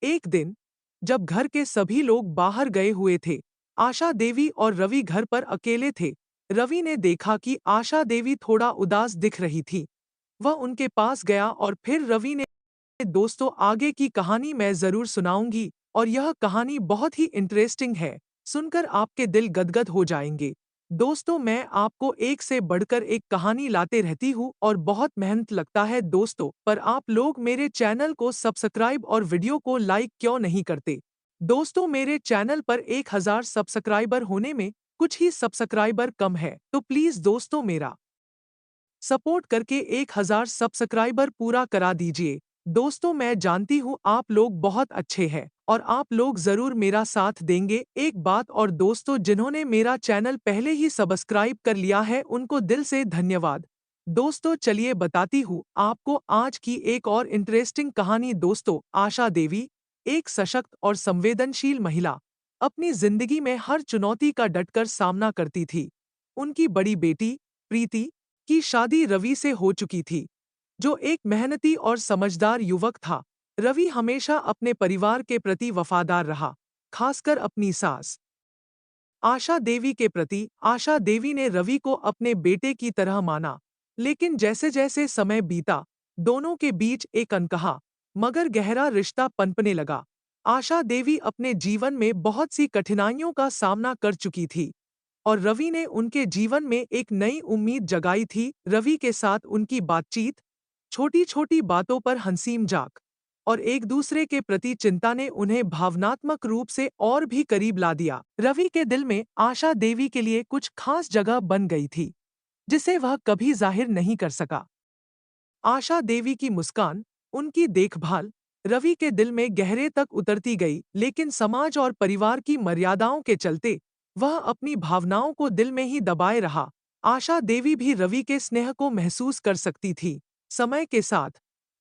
एक दिन जब घर के सभी लोग बाहर गए हुए थे, आशा देवी और रवि घर पर अकेले थे। रवि ने देखा कि आशा देवी थोड़ा उदास दिख रही थी। वह उनके पास गया और फिर रवि ने, दोस्तों, आगे की कहानी मैं जरूर सुनाऊंगी और यह कहानी बहुत ही इंटरेस्टिंग है। सुनकर आपके दिल गदगद हो जाएंगे। दोस्तों, मैं आपको एक से बढ़कर एक कहानी लाते रहती हूँ और बहुत मेहनत लगता है दोस्तों, पर आप लोग मेरे चैनल को सब्सक्राइब और वीडियो को लाइक क्यों नहीं करते। दोस्तों, मेरे चैनल पर 1000 सब्सक्राइबर होने में कुछ ही सब्सक्राइबर कम है, तो प्लीज दोस्तों मेरा सपोर्ट करके 1000 सब्सक्राइबर पूरा करा दीजिए। दोस्तों, मैं जानती हूँ आप लोग बहुत अच्छे हैं और आप लोग जरूर मेरा साथ देंगे। एक बात और दोस्तों, जिन्होंने मेरा चैनल पहले ही सब्सक्राइब कर लिया है उनको दिल से धन्यवाद। दोस्तों, चलिए बताती हूँ आपको आज की एक और इंटरेस्टिंग कहानी। दोस्तों, आशा देवी एक सशक्त और संवेदनशील महिला अपनी जिंदगी में हर चुनौती का डटकर सामना करती थी। उनकी बड़ी बेटी प्रीति की शादी रवि से हो चुकी थी, जो एक मेहनती और समझदार युवक था। रवि हमेशा अपने परिवार के प्रति वफादार रहा, खासकर अपनी सास आशा देवी के प्रति। आशा देवी ने रवि को अपने बेटे की तरह माना, लेकिन जैसे जैसे समय बीता, दोनों के बीच एक अनकहा मगर गहरा रिश्ता पनपने लगा। आशा देवी अपने जीवन में बहुत सी कठिनाइयों का सामना कर चुकी थी और रवि ने उनके जीवन में एक नई उम्मीद जगाई थी। रवि के साथ उनकी बातचीत, छोटी-छोटी बातों पर हंसी मजाक और एक दूसरे के प्रति चिंता ने उन्हें भावनात्मक रूप से और भी करीब ला दिया। रवि के दिल में आशा देवी के लिए कुछ खास जगह बन गई थी, जिसे वह कभी जाहिर नहीं कर सका। आशा देवी की मुस्कान, उनकी देखभाल रवि के दिल में गहरे तक उतरती गई, लेकिन समाज और परिवार की मर्यादाओं के चलते वह अपनी भावनाओं को दिल में ही दबाए रहा। आशा देवी भी रवि के स्नेह को महसूस कर सकती थी। समय के साथ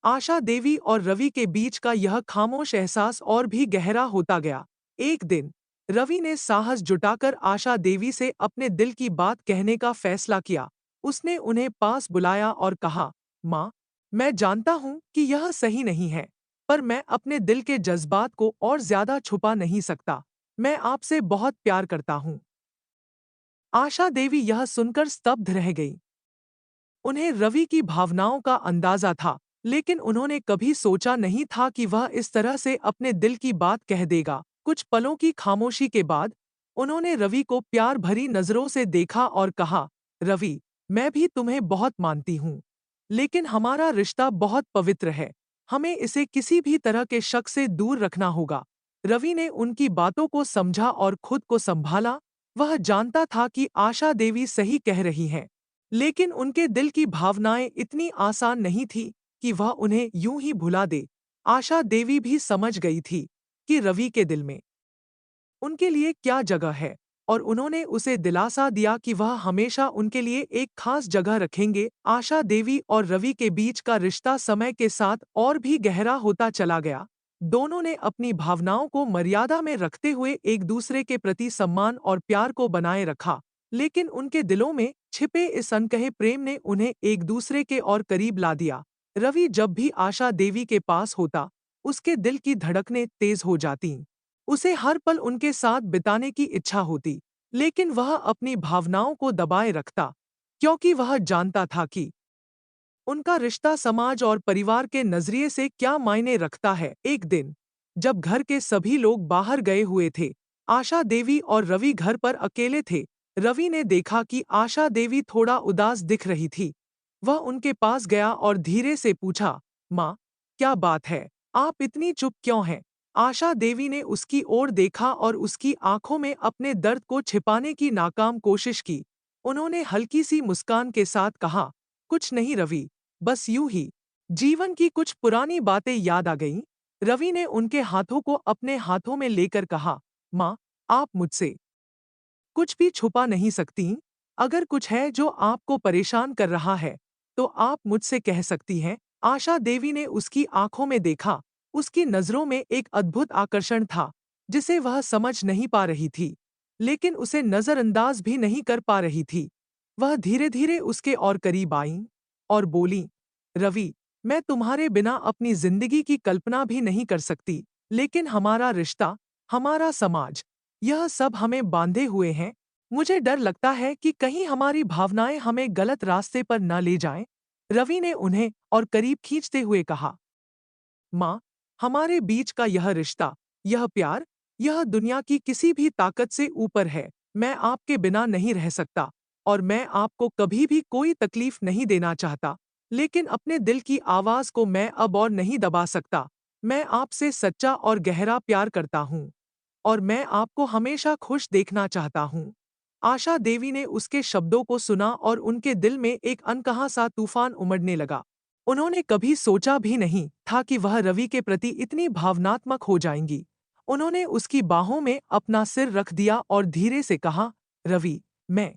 आशा देवी और रवि के बीच का यह खामोश एहसास और भी गहरा होता गया। एक दिन रवि ने साहस जुटाकर आशा देवी से अपने दिल की बात कहने का फैसला किया। उसने उन्हें पास बुलाया और कहा, माँ, मैं जानता हूँ कि यह सही नहीं है, पर मैं अपने दिल के जज्बात को और ज्यादा छुपा नहीं सकता। मैं आपसे बहुत प्यार करता हूँ। आशा देवी यह सुनकर स्तब्ध रह गई। उन्हें रवि की भावनाओं का अंदाजा था, लेकिन उन्होंने कभी सोचा नहीं था कि वह इस तरह से अपने दिल की बात कह देगा। कुछ पलों की खामोशी के बाद उन्होंने रवि को प्यार भरी नजरों से देखा और कहा, रवि, मैं भी तुम्हें बहुत मानती हूँ, लेकिन हमारा रिश्ता बहुत पवित्र है। हमें इसे किसी भी तरह के शक से दूर रखना होगा। रवि ने उनकी बातों को समझा और खुद को संभाला। वह जानता था कि आशा देवी सही कह रही हैं, लेकिन उनके दिल की भावनाएं इतनी आसान नहीं थी कि वह उन्हें यूं ही भुला दे। आशा देवी भी समझ गई थी कि रवि के दिल में उनके लिए क्या जगह है और उन्होंने उसे दिलासा दिया कि वह हमेशा उनके लिए एक खास जगह रखेंगे। आशा देवी और रवि के बीच का रिश्ता समय के साथ और भी गहरा होता चला गया। दोनों ने अपनी भावनाओं को मर्यादा में रखते हुए एक दूसरे के प्रति सम्मान और प्यार को बनाए रखा, लेकिन उनके दिलों में छिपे इस अनकहे प्रेम ने उन्हें एक दूसरे के और करीब ला दिया। रवि जब भी आशा देवी के पास होता, उसके दिल की धड़कनें तेज हो जातीं। उसे हर पल उनके साथ बिताने की इच्छा होती, लेकिन वह अपनी भावनाओं को दबाए रखता, क्योंकि वह जानता था कि उनका रिश्ता समाज और परिवार के नजरिए से क्या मायने रखता है। एक दिन जब घर के सभी लोग बाहर गए हुए थे, आशा देवी और रवि घर पर अकेले थे। रवि ने देखा कि आशा देवी थोड़ा उदास दिख रही थी। वह उनके पास गया और धीरे से पूछा, माँ, क्या बात है? आप इतनी चुप क्यों हैं? आशा देवी ने उसकी ओर देखा और उसकी आंखों में अपने दर्द को छिपाने की नाकाम कोशिश की। उन्होंने हल्की सी मुस्कान के साथ कहा, कुछ नहीं रवि, बस यूं ही जीवन की कुछ पुरानी बातें याद आ गईं। रवि ने उनके हाथों को अपने हाथों में लेकर कहा, माँ, आप मुझसे कुछ भी छुपा नहीं सकती। अगर कुछ है जो आपको परेशान कर रहा है, तो आप मुझसे कह सकती हैं। आशा देवी ने उसकी आंखों में देखा। उसकी नजरों में एक अद्भुत आकर्षण था, जिसे वह समझ नहीं पा रही थी, लेकिन उसे नजरअंदाज भी नहीं कर पा रही थी। वह धीरे धीरे उसके और करीब आई और बोली, रवि, मैं तुम्हारे बिना अपनी जिंदगी की कल्पना भी नहीं कर सकती। लेकिन हमारा रिश्ता, हमारा समाज, यह सब हमें बांधे हुए हैं। मुझे डर लगता है कि कहीं हमारी भावनाएं हमें गलत रास्ते पर न ले जाएं। रवि ने उन्हें और करीब खींचते हुए कहा, माँ, हमारे बीच का यह रिश्ता, यह प्यार, यह दुनिया की किसी भी ताकत से ऊपर है। मैं आपके बिना नहीं रह सकता और मैं आपको कभी भी कोई तकलीफ नहीं देना चाहता। लेकिन अपने दिल की आवाज को मैं अब और नहीं दबा सकता। मैं आपसे सच्चा और गहरा प्यार करता हूँ और मैं आपको हमेशा खुश देखना चाहता हूँ। आशा देवी ने उसके शब्दों को सुना और उनके दिल में एक अनकहा सा तूफान उमड़ने लगा। उन्होंने कभी सोचा भी नहीं था कि वह रवि के प्रति इतनी भावनात्मक हो जाएंगी। उन्होंने उसकी बाहों में अपना सिर रख दिया और धीरे से कहा, रवि, मैं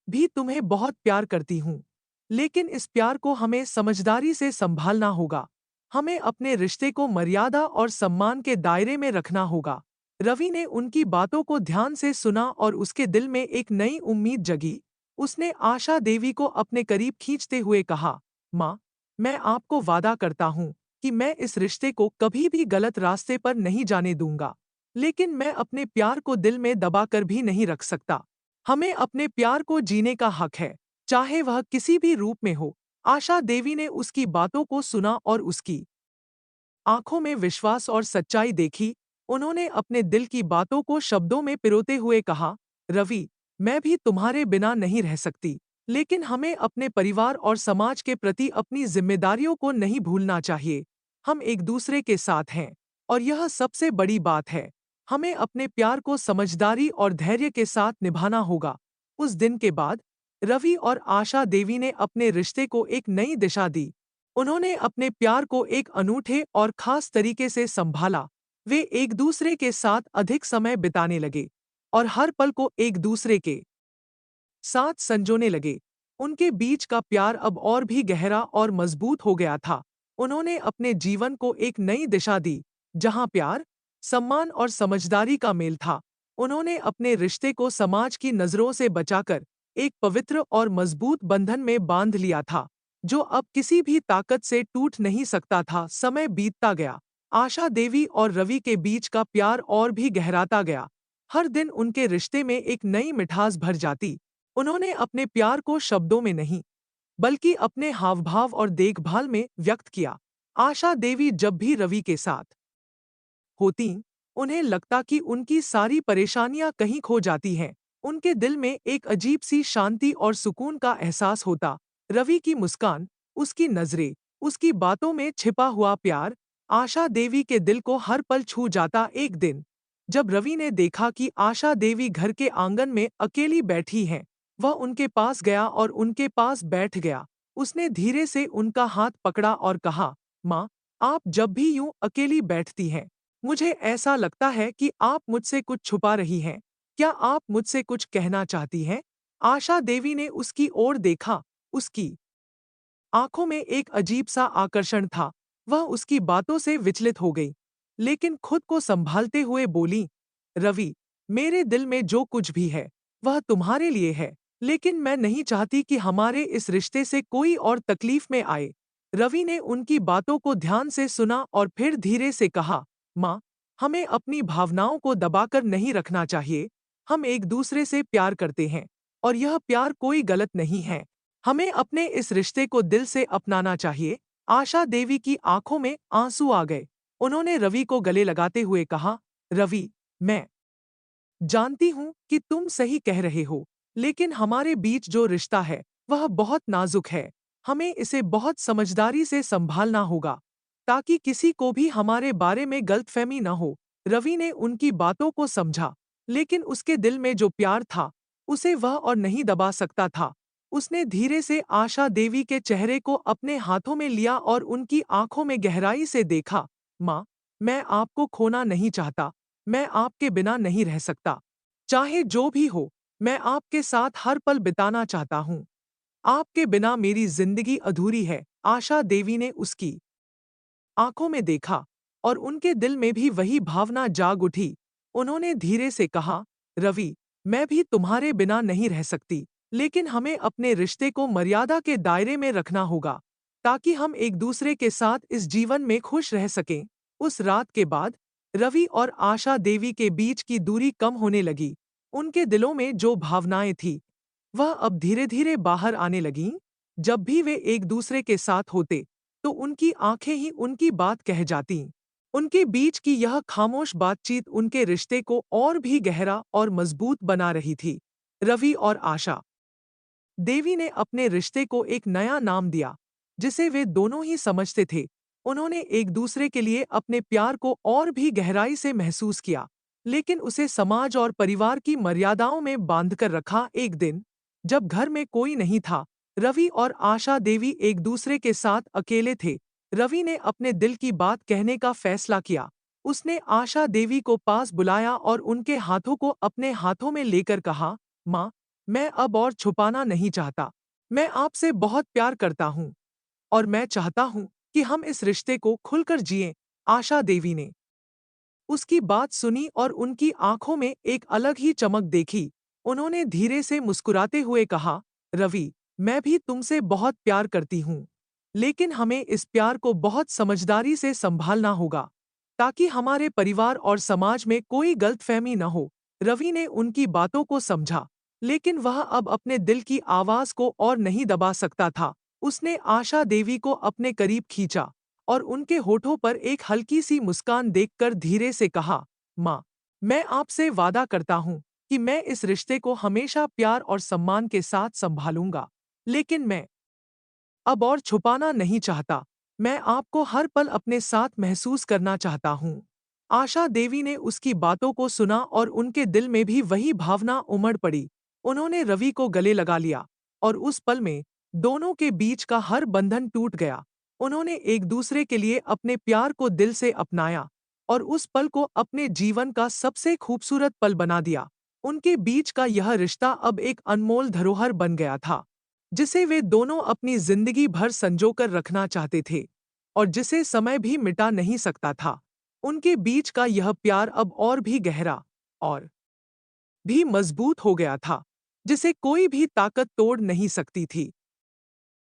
भी तुम्हें बहुत प्यार करती हूँ। लेकिन इस प्यार को हमें समझदारी से संभालना होगा। हमें अपने रिश्ते को मर्यादा और सम्मान के दायरे में रखना होगा। रवि ने उनकी बातों को ध्यान से सुना और उसके दिल में एक नई उम्मीद जगी। उसने आशा देवी को अपने करीब खींचते हुए कहा, माँ, मैं आपको वादा करता हूँ कि मैं इस रिश्ते को कभी भी गलत रास्ते पर नहीं जाने दूंगा। लेकिन मैं अपने प्यार को दिल में दबाकर भी नहीं रख सकता। हमें अपने प्यार को जीने का हक है, चाहे वह किसी भी रूप में हो। आशा देवी ने उसकी बातों को सुना और उसकी आंखों में विश्वास और सच्चाई देखी। उन्होंने अपने दिल की बातों को शब्दों में पिरोते हुए कहा, रवि, मैं भी तुम्हारे बिना नहीं रह सकती, लेकिन हमें अपने परिवार और समाज के प्रति अपनी जिम्मेदारियों को नहीं भूलना चाहिए। हम एक दूसरे के साथ हैं और यह सबसे बड़ी बात है। हमें अपने प्यार को समझदारी और धैर्य के साथ निभाना होगा। उस दिन के बाद रवि और आशा देवी ने अपने रिश्ते को एक नई दिशा दी। उन्होंने अपने प्यार को एक अनूठे और खास तरीके से संभाला। वे एक दूसरे के साथ अधिक समय बिताने लगे और हर पल को एक दूसरे के साथ संजोने लगे। उनके बीच का प्यार अब और भी गहरा और मजबूत हो गया था। उन्होंने अपने जीवन को एक नई दिशा दी, जहां प्यार, सम्मान और समझदारी का मेल था। उन्होंने अपने रिश्ते को समाज की नजरों से बचाकर एक पवित्र और मजबूत बंधन में बांध लिया था, जो अब किसी भी ताकत से टूट नहीं सकता था। समय बीतता गया। आशा देवी और रवि के बीच का प्यार और भी गहराता गया। हर दिन उनके रिश्ते में एक नई मिठास भर जाती। उन्होंने अपने प्यार को शब्दों में नहीं, बल्कि अपने हावभाव और देखभाल में व्यक्त किया। आशा देवी जब भी रवि के साथ होतीं, उन्हें लगता कि उनकी सारी परेशानियां कहीं खो जाती हैं। उनके दिल में एक अजीब सी शांति और सुकून का एहसास होता। रवि की मुस्कान, उसकी नजरें, उसकी बातों में छिपा हुआ प्यार आशा देवी के दिल को हर पल छू जाता। एक दिन जब रवि ने देखा कि आशा देवी घर के आंगन में अकेली बैठी हैं, वह उनके पास गया और उनके पास बैठ गया। उसने धीरे से उनका हाथ पकड़ा और कहा, माँ, आप जब भी यूं अकेली बैठती हैं, मुझे ऐसा लगता है कि आप मुझसे कुछ छुपा रही हैं। क्या आप मुझसे कुछ कहना चाहती हैं? आशा देवी ने उसकी ओर देखा। उसकी आंखों में एक अजीब सा आकर्षण था। वह उसकी बातों से विचलित हो गई, लेकिन खुद को संभालते हुए बोली, रवि, मेरे दिल में जो कुछ भी है, वह तुम्हारे लिए है, लेकिन मैं नहीं चाहती कि हमारे इस रिश्ते से कोई और तकलीफ में आए। रवि ने उनकी बातों को ध्यान से सुना और फिर धीरे से कहा, माँ, हमें अपनी भावनाओं को दबाकर नहीं रखना चाहिए। हम एक दूसरे से प्यार करते हैं और यह प्यार कोई गलत नहीं है। हमें अपने इस रिश्ते को दिल से अपनाना चाहिए। आशा देवी की आंखों में आंसू आ गए। उन्होंने रवि को गले लगाते हुए कहा, रवि, मैं जानती हूँ कि तुम सही कह रहे हो, लेकिन हमारे बीच जो रिश्ता है, वह बहुत नाजुक है। हमें इसे बहुत समझदारी से संभालना होगा, ताकि किसी को भी हमारे बारे में गलतफहमी न हो। रवि ने उनकी बातों को समझा, लेकिन उसके दिल में जो प्यार था, उसे वह और नहीं दबा सकता था। उसने धीरे से आशा देवी के चेहरे को अपने हाथों में लिया और उनकी आंखों में गहराई से देखा। माँ, मैं आपको खोना नहीं चाहता। मैं आपके बिना नहीं रह सकता। चाहे जो भी हो, मैं आपके साथ हर पल बिताना चाहता हूँ। आपके बिना मेरी जिंदगी अधूरी है। आशा देवी ने उसकी आंखों में देखा और उनके दिल में भी वही भावना जाग उठी। उन्होंने धीरे से कहा, रवि, मैं भी तुम्हारे बिना नहीं रह सकती, लेकिन हमें अपने रिश्ते को मर्यादा के दायरे में रखना होगा, ताकि हम एक दूसरे के साथ इस जीवन में खुश रह सकें। उस रात के बाद रवि और आशा देवी के बीच की दूरी कम होने लगी। उनके दिलों में जो भावनाएं थी वह अब धीरे धीरे बाहर आने लगीं। जब भी वे एक दूसरे के साथ होते तो उनकी आंखें ही उनकी बात कह जातीं। उनके बीच की यह खामोश बातचीत उनके रिश्ते को और भी गहरा और मजबूत बना रही थी। रवि और आशा देवी ने अपने रिश्ते को एक नया नाम दिया जिसे वे दोनों ही समझते थे। उन्होंने एक दूसरे के लिए अपने प्यार को और भी गहराई से महसूस किया, लेकिन उसे समाज और परिवार की मर्यादाओं में बांधकर रखा। एक दिन जब घर में कोई नहीं था, रवि और आशा देवी एक दूसरे के साथ अकेले थे। रवि ने अपने दिल की बात कहने का फैसला किया। उसने आशा देवी को पास बुलाया और उनके हाथों को अपने हाथों में लेकर कहा, माँ, मैं अब और छुपाना नहीं चाहता। मैं आपसे बहुत प्यार करता हूँ और मैं चाहता हूँ कि हम इस रिश्ते को खुलकर जिएं। आशा देवी ने उसकी बात सुनी और उनकी आंखों में एक अलग ही चमक देखी। उन्होंने धीरे से मुस्कुराते हुए कहा, रवि, मैं भी तुमसे बहुत प्यार करती हूँ, लेकिन हमें इस प्यार को बहुत समझदारी से संभालना होगा ताकि हमारे परिवार और समाज में कोई गलतफहमी न हो। रवि ने उनकी बातों को समझा, लेकिन वह अब अपने दिल की आवाज को और नहीं दबा सकता था। उसने आशा देवी को अपने करीब खींचा और उनके होठों पर एक हल्की सी मुस्कान देखकर धीरे से कहा, माँ, मैं आपसे वादा करता हूँ कि मैं इस रिश्ते को हमेशा प्यार और सम्मान के साथ संभालूंगा, लेकिन मैं अब और छुपाना नहीं चाहता। मैं आपको हर पल अपने साथ महसूस करना चाहता हूँ। आशा देवी ने उसकी बातों को सुना और उनके दिल में भी वही भावना उमड़ पड़ी। उन्होंने रवि को गले लगा लिया और उस पल में दोनों के बीच का हर बंधन टूट गया। उन्होंने एक दूसरे के लिए अपने प्यार को दिल से अपनाया और उस पल को अपने जीवन का सबसे खूबसूरत पल बना दिया। उनके बीच का यह रिश्ता अब एक अनमोल धरोहर बन गया था जिसे वे दोनों अपनी जिंदगी भर संजोकर रखना चाहते थे और जिसे समय भी मिटा नहीं सकता था। उनके बीच का यह प्यार अब और भी गहरा और भी मजबूत हो गया था, जिसे कोई भी ताकत तोड़ नहीं सकती थी।